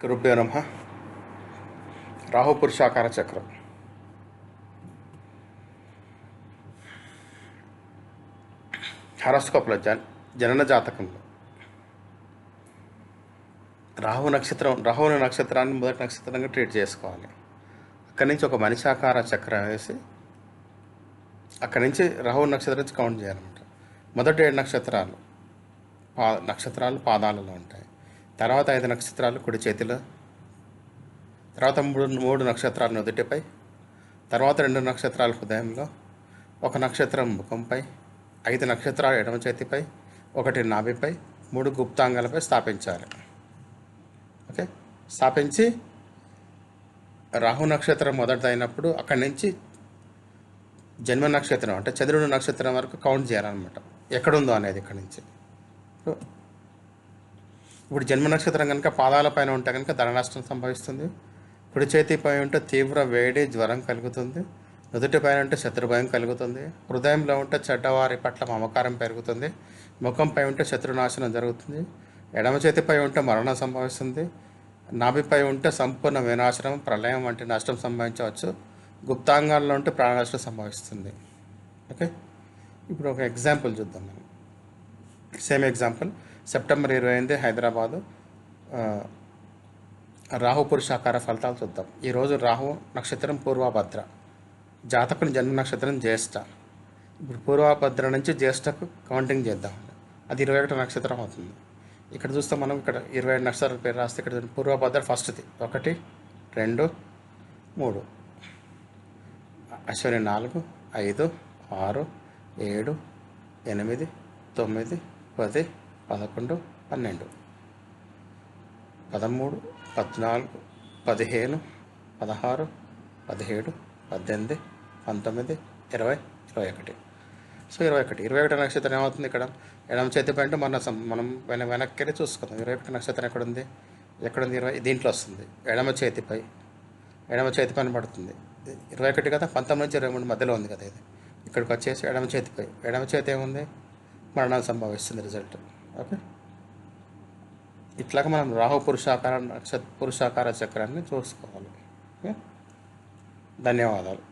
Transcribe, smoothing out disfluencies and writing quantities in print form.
గురుభ్యో నమః. రాహు పురుషాకార చక్రం. హారోస్కోప్లో జనన జాతకంలో రాహువుని నక్షత్రాన్ని మొదటి నక్షత్రంగా ట్రీట్ చేసుకోవాలి. అక్కడి నుంచి ఒక మనిషి ఆకార చక్రం వేసి అక్కడి నుంచి రాహు నక్షత్రం నుంచి కౌంట్ చేయాలన్నమాట. మొదటి 7 నక్షత్రాలు పాదాలలో ఉంటాయి. తర్వాత 5 నక్షత్రాలు కుడి చేతిలో, తర్వాత మూడు నక్షత్రాలు నుదుటిపై, తర్వాత 2 నక్షత్రాలు హృదయంలో, 1 నక్షత్రం ముఖంపై, 5 నక్షత్రాలు ఎడమ చేతిపై, 1 నాభిపై, 3 గుప్తాంగాలపై స్థాపించాలి. ఓకే, స్థాపించి రాహు నక్షత్రం మొదటిదైనప్పుడు అక్కడి నుంచి జన్మ నక్షత్రం అంటే చంద్రుడి నక్షత్రం వరకు కౌంట్ చేయాలన్నమాట, ఎక్కడుందో అనేది. ఇక్కడి నుంచి ఇప్పుడు జన్మ నక్షత్రం కనుక పాదాలపైన ఉంటే కనుక ధన నష్టం సంభవిస్తుంది. కుడి చేతిపై ఉంటే తీవ్ర వేడి జ్వరం కలుగుతుంది. నుదుటిపైన ఉంటే శత్రుభయం కలుగుతుంది. హృదయంలో ఉంటే చెడ్డవారి పట్ల మమకారం పెరుగుతుంది. ముఖంపై ఉంటే శత్రునాశనం జరుగుతుంది. ఎడమ చేతిపై ఉంటే మరణం సంభవిస్తుంది. నాభిపై ఉంటే సంపూర్ణ వినాశనం, ప్రళయం వంటి నష్టం సంభవించవచ్చు. గుప్తాంగాల్లో ఉంటే ప్రాణ నష్టం సంభవిస్తుంది. ఓకే, ఇప్పుడు ఒక ఎగ్జాంపుల్ చూద్దాం మనం. సేమ్ ఎగ్జాంపుల్, సెప్టెంబర్ 28 హైదరాబాదు రాహు పురుషాకార ఫలితాలు చూద్దాం. ఈరోజు రాహు నక్షత్రం పూర్వభద్ర, జాతకుని జన్మ నక్షత్రం జ్యేష్ఠ. ఇప్పుడు పూర్వభద్ర నుంచి జ్యేష్ఠకు కౌంటింగ్ చేద్దాం. అది 21 నక్షత్రం అవుతుంది. ఇక్కడ చూస్తే మనం ఇక్కడ 27 నక్షత్రాల పేరు రాస్తే ఇక్కడ పూర్వభద్ర ఫస్ట్ది 1, 2, 3, అశ్విని 4, 5, 6, 7, 8, 9, 10, 11, 12, 13, 14, 15, 16, 17, 18, 19, 20, 21. సో 21 నక్షత్రం ఏమవుతుంది? ఇక్కడ ఎడమ చేతిపై అంటే మనం వెనక్కి చూసుకుందాం. 21 నక్షత్రం ఎక్కడుంది? 20 దీంట్లో వస్తుంది. ఎడమ చేతిపైన పడుతుంది. 21 కదా, 19 నుంచి 23 మధ్యలో ఉంది కదా ఇది. ఇక్కడికి వచ్చేసి ఎడమ చేతి ఏముంది? మరణం సంభవిస్తుంది రిజల్ట్. ఓకే, ఇట్లాగా మనం రాహు పురుషాకార చక్రాన్ని చూసుకోవాలి. ఓకే, ధన్యవాదాలు.